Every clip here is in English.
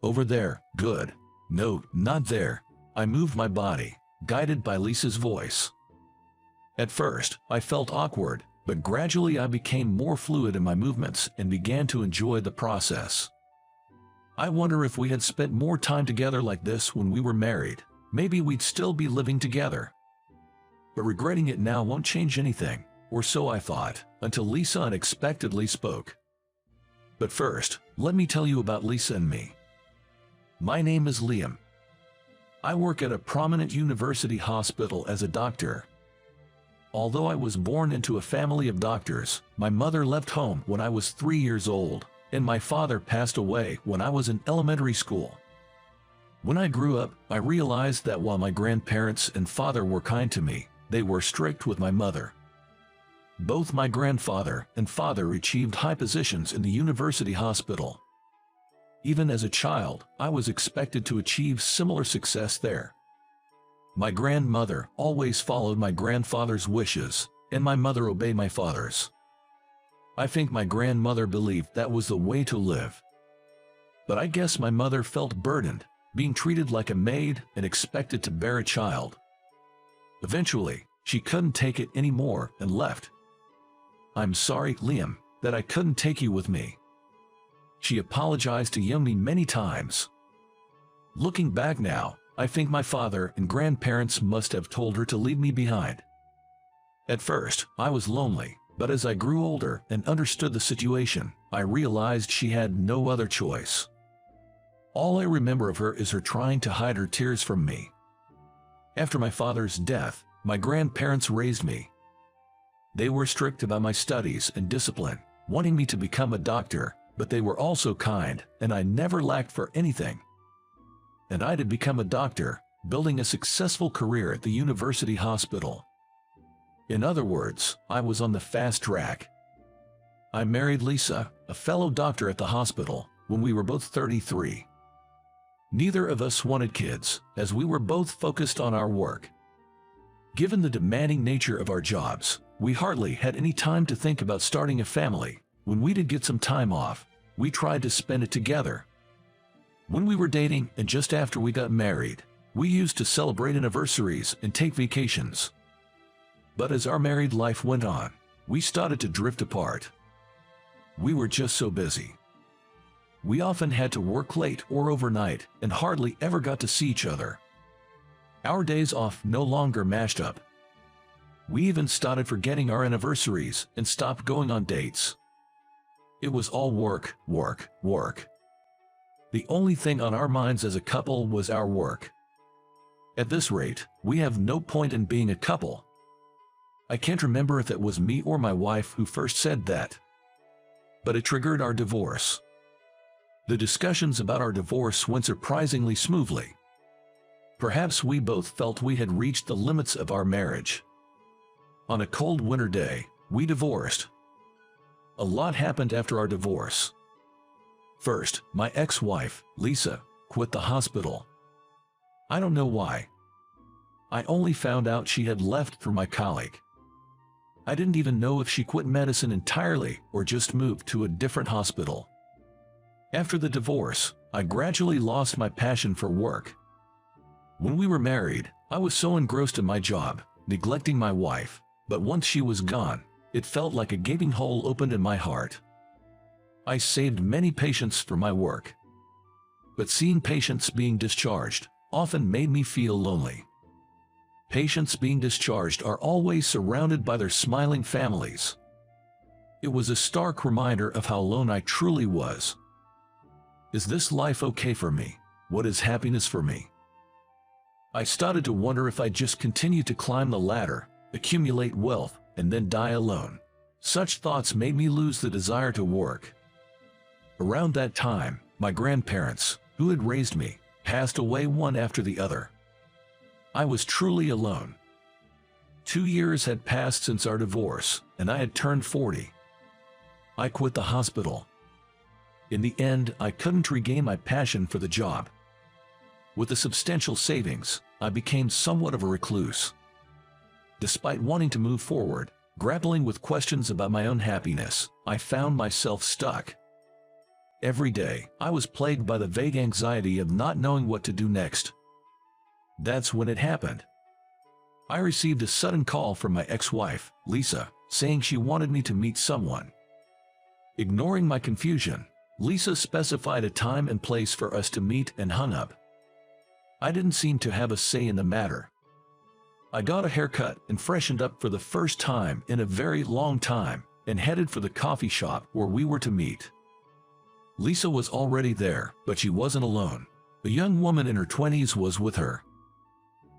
Over there, good. No, not there. I moved my body, guided by Lisa's voice. At first, I felt awkward, but gradually I became more fluid in my movements and began to enjoy the process. I wonder if we had spent more time together like this when we were married, maybe we'd still be living together. But regretting it now won't change anything, or so I thought, until Lisa unexpectedly spoke. But first, let me tell you about Lisa and me. My name is Liam. I work at a prominent university hospital as a doctor. Although I was born into a family of doctors, my mother left home when I was 3 years old, and my father passed away when I was in elementary school. When I grew up, I realized that while my grandparents and father were kind to me, they were strict with my mother. Both my grandfather and father achieved high positions in the university hospital. Even as a child, I was expected to achieve similar success there. My grandmother always followed my grandfather's wishes, and my mother obeyed my father's. I think my grandmother believed that was the way to live. But I guess my mother felt burdened, being treated like a maid and expected to bear a child. Eventually, she couldn't take it anymore and left. "I'm sorry, Liam, that I couldn't take you with me." She apologized to Yumi many times. Looking back now, I think my father and grandparents must have told her to leave me behind. At first, I was lonely, but as I grew older and understood the situation, I realized she had no other choice. All I remember of her is her trying to hide her tears from me. After my father's death, my grandparents raised me. They were strict about my studies and discipline, wanting me to become a doctor, but they were also kind, and I never lacked for anything. And I did become a doctor, building a successful career at the university hospital. In other words, I was on the fast track. I married Lisa, a fellow doctor at the hospital, when we were both 33. Neither of us wanted kids, as we were both focused on our work. Given the demanding nature of our jobs, we hardly had any time to think about starting a family. When we did get some time off, we tried to spend it together. When we were dating and just after we got married, we used to celebrate anniversaries and take vacations. But as our married life went on, we started to drift apart. We were just so busy. We often had to work late or overnight and hardly ever got to see each other. Our days off no longer matched up. We even started forgetting our anniversaries and stopped going on dates. It was all work, work, work. The only thing on our minds as a couple was our work. At this rate, we have no point in being a couple. I can't remember if it was me or my wife who first said that. But it triggered our divorce. The discussions about our divorce went surprisingly smoothly. Perhaps we both felt we had reached the limits of our marriage. On a cold winter day, we divorced. A lot happened after our divorce. First, my ex-wife, Lisa, quit the hospital. I don't know why. I only found out she had left through my colleague. I didn't even know if she quit medicine entirely or just moved to a different hospital. After the divorce, I gradually lost my passion for work. When we were married, I was so engrossed in my job, neglecting my wife, but once she was gone, it felt like a gaping hole opened in my heart. I saved many patients for my work. But seeing patients being discharged often made me feel lonely. Patients being discharged are always surrounded by their smiling families. It was a stark reminder of how alone I truly was. Is this life okay for me? What is happiness for me? I started to wonder if I'd just continue to climb the ladder, accumulate wealth, and then die alone. Such thoughts made me lose the desire to work. Around that time, my grandparents, who had raised me, passed away one after the other. I was truly alone. 2 years had passed since our divorce, and I had turned 40. I quit the hospital. In the end, I couldn't regain my passion for the job. With the substantial savings, I became somewhat of a recluse. Despite wanting to move forward, grappling with questions about my own happiness, I found myself stuck. Every day, I was plagued by the vague anxiety of not knowing what to do next. That's when it happened. I received a sudden call from my ex-wife, Lisa, saying she wanted me to meet someone. Ignoring my confusion, Lisa specified a time and place for us to meet and hung up. I didn't seem to have a say in the matter. I got a haircut and freshened up for the first time in a very long time and headed for the coffee shop where we were to meet. Lisa was already there, but she wasn't alone. A young woman in her 20s was with her.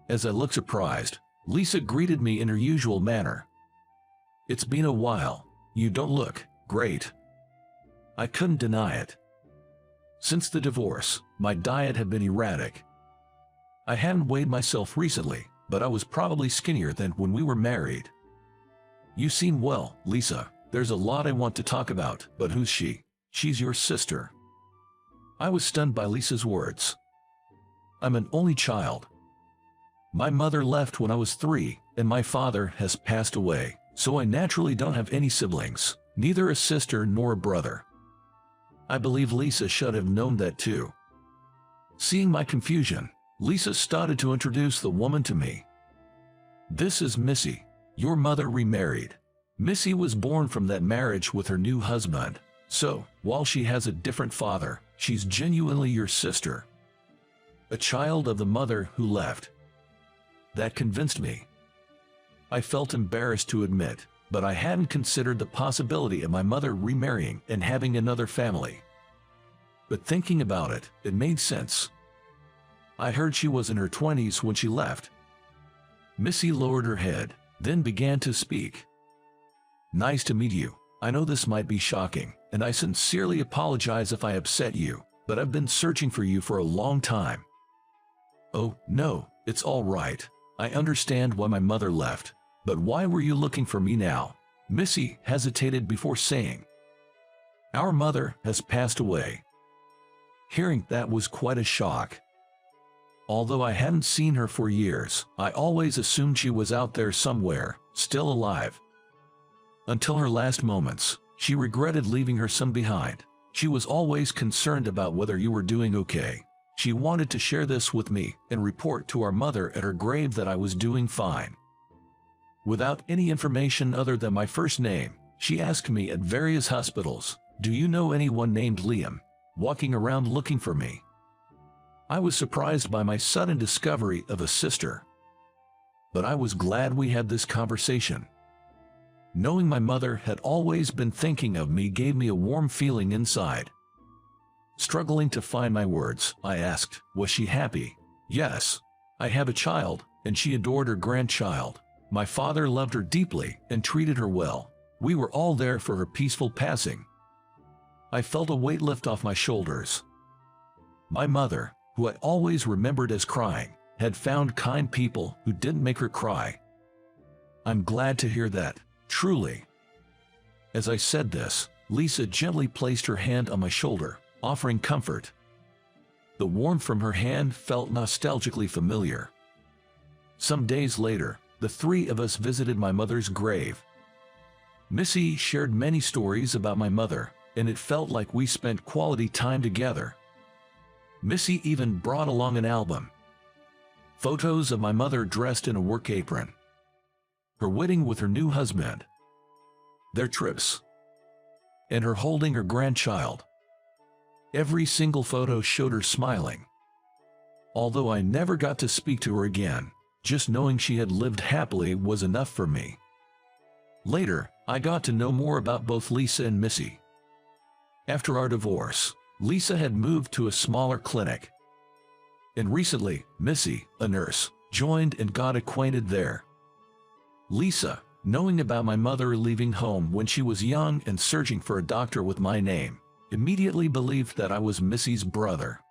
As I looked surprised, Lisa greeted me in her usual manner. "It's been a while. You don't look great." I couldn't deny it. Since the divorce, my diet had been erratic. I hadn't weighed myself recently, but I was probably skinnier than when we were married. "You seem well, Lisa. There's a lot I want to talk about, but who's she?" "She's your sister." I was stunned by Lisa's words. "I'm an only child. My mother left when I was 3, and my father has passed away, so I naturally don't have any siblings, neither a sister nor a brother." I believe Lisa should have known that too. Seeing my confusion, Lisa started to introduce the woman to me. "This is Missy. Your mother remarried. Missy was born from that marriage with her new husband, so, while she has a different father, she's genuinely your sister. A child of the mother who left." That convinced me. I felt embarrassed to admit, but I hadn't considered the possibility of my mother remarrying and having another family. But thinking about it, it made sense. I heard she was in her 20s when she left. Missy lowered her head, then began to speak. "Nice to meet you. I know this might be shocking, and I sincerely apologize if I upset you, but I've been searching for you for a long time." "Oh, no, it's all right. I understand why my mother left, but why were you looking for me now?" Missy hesitated before saying, "Our mother has passed away." Hearing that was quite a shock. Although I hadn't seen her for years, I always assumed she was out there somewhere, still alive. Until her last moments, she regretted leaving her son behind. She was always concerned about whether you were doing okay. She wanted to share this with me and report to our mother at her grave that I was doing fine. Without any information other than my first name, she asked me at various hospitals, "Do you know anyone named Liam walking around looking for me?" I was surprised by my sudden discovery of a sister. But I was glad we had this conversation. Knowing my mother had always been thinking of me gave me a warm feeling inside. Struggling to find my words, I asked, "Was she happy?" "Yes. I have a child, and she adored her grandchild. My father loved her deeply and treated her well. We were all there for her peaceful passing." I felt a weight lift off my shoulders. My mother, who I always remembered as crying, had found kind people who didn't make her cry. I'm glad to hear that, truly. As I said this, Lisa gently placed her hand on my shoulder, offering comfort. The warmth from her hand felt nostalgically familiar. Some days later, the 3 of us visited my mother's grave. Missy shared many stories about my mother, and it felt like we spent quality time together. Missy even brought along an album. Photos of my mother dressed in a work apron. Her wedding with her new husband. Their trips. And her holding her grandchild. Every single photo showed her smiling. Although I never got to speak to her again, just knowing she had lived happily was enough for me. Later, I got to know more about both Lisa and Missy. After our divorce, Lisa had moved to a smaller clinic. And recently, Missy, a nurse, joined and got acquainted there. Lisa, knowing about my mother leaving home when she was young and searching for a doctor with my name, immediately believed that I was Missy's brother.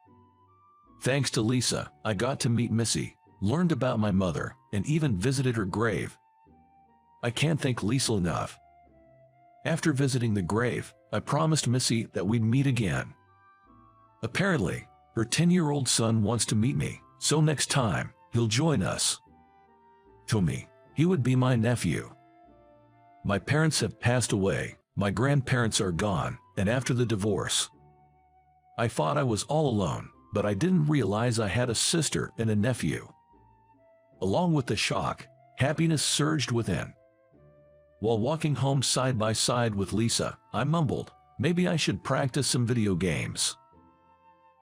Thanks to Lisa, I got to meet Missy, learned about my mother, and even visited her grave. I can't thank Lisa enough. After visiting the grave, I promised Missy that we'd meet again. Apparently, her 10-year-old son wants to meet me, so next time, he'll join us. To me, he would be my nephew. My parents have passed away, my grandparents are gone, and after the divorce, I thought I was all alone, but I didn't realize I had a sister and a nephew. Along with the shock, happiness surged within. While walking home side by side with Lisa, I mumbled, maybe I should practice some video games.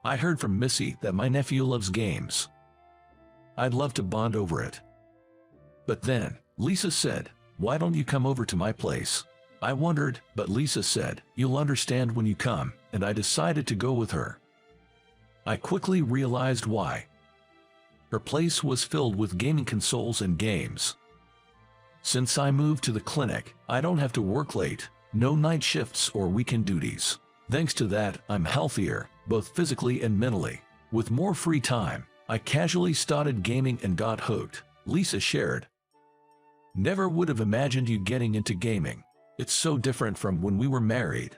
I heard from Missy that my nephew loves games. I'd love to bond over it. But then, Lisa said, why don't you come over to my place? I wondered, but Lisa said, you'll understand when you come, and I decided to go with her. I quickly realized why. Her place was filled with gaming consoles and games. Since I moved to the clinic, I don't have to work late, no night shifts or weekend duties. Thanks to that, I'm healthier, both physically and mentally. With more free time, I casually started gaming and got hooked, Lisa shared. Never would have imagined you getting into gaming. It's so different from when we were married.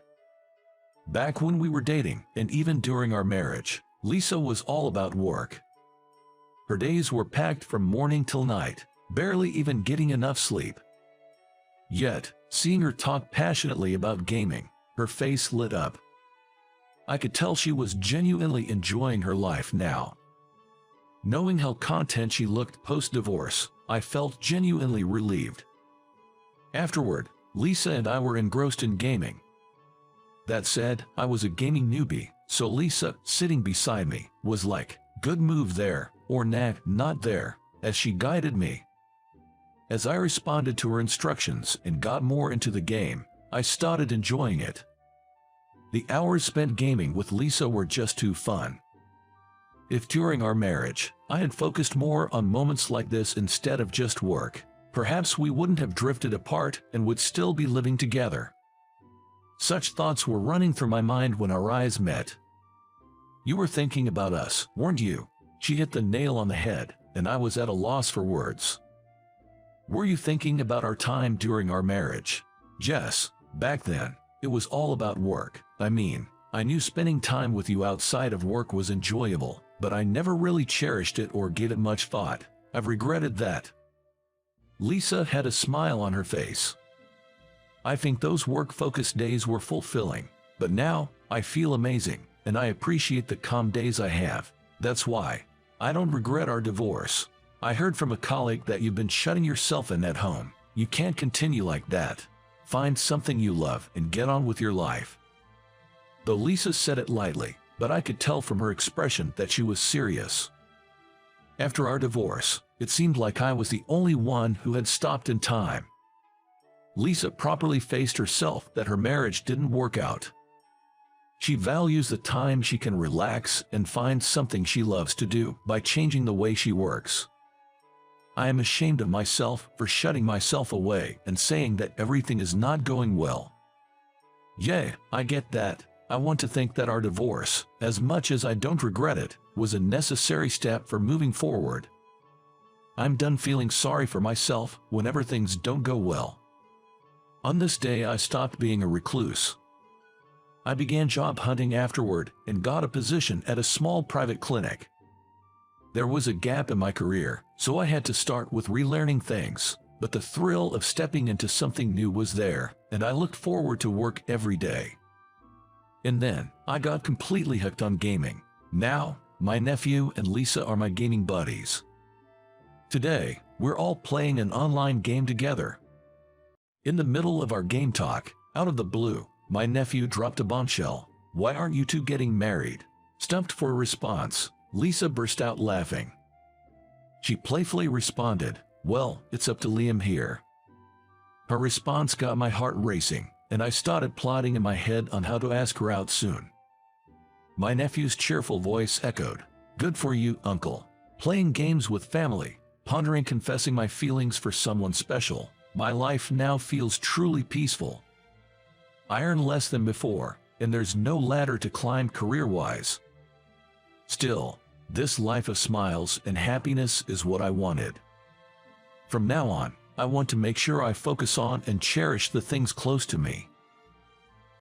Back when we were dating, and even during our marriage, Lisa was all about work. Her days were packed from morning till night, barely even getting enough sleep. Yet, seeing her talk passionately about gaming, her face lit up. I could tell she was genuinely enjoying her life now. Knowing how content she looked post-divorce, I felt genuinely relieved. Afterward, Lisa and I were engrossed in gaming. That said, I was a gaming newbie, so Lisa, sitting beside me, was like, good move there, or nah, not there, as she guided me. As I responded to her instructions and got more into the game, I started enjoying it. The hours spent gaming with Lisa were just too fun. If during our marriage, I had focused more on moments like this instead of just work, perhaps we wouldn't have drifted apart and would still be living together. Such thoughts were running through my mind when our eyes met. You were thinking about us, weren't you? She hit the nail on the head, and I was at a loss for words. Were you thinking about our time during our marriage? Jess, back then, it was all about work. I mean, I knew spending time with you outside of work was enjoyable, but I never really cherished it or gave it much thought. I've regretted that. Lisa had a smile on her face. I think those work-focused days were fulfilling, but now, I feel amazing, and I appreciate the calm days I have. That's why I don't regret our divorce. I heard from a colleague that you've been shutting yourself in at home. You can't continue like that. Find something you love and get on with your life. Though Lisa said it lightly, but I could tell from her expression that she was serious. After our divorce, it seemed like I was the only one who had stopped in time. Lisa properly faced herself that her marriage didn't work out. She values the time she can relax and find something she loves to do by changing the way she works. I am ashamed of myself for shutting myself away and saying that everything is not going well. Yeah, I get that. I want to think that our divorce, as much as I don't regret it, was a necessary step for moving forward. I'm done feeling sorry for myself whenever things don't go well. On this day I stopped being a recluse. I began job hunting afterward and got a position at a small private clinic. There was a gap in my career, so I had to start with relearning things, but the thrill of stepping into something new was there, and I looked forward to work every day. And then, I got completely hooked on gaming. Now, my nephew and Lisa are my gaming buddies. Today, we're all playing an online game together. In the middle of our game talk, out of the blue, my nephew dropped a bombshell. Why aren't you two getting married? Stumped for a response, Lisa burst out laughing. She playfully responded, well, it's up to Liam here. Her response got my heart racing, and I started plotting in my head on how to ask her out soon. My nephew's cheerful voice echoed, good for you, uncle. Playing games with family, pondering confessing my feelings for someone special. My life now feels truly peaceful. I earn less than before, and there's no ladder to climb career-wise. Still, this life of smiles and happiness is what I wanted. From now on, I want to make sure I focus on and cherish the things close to me.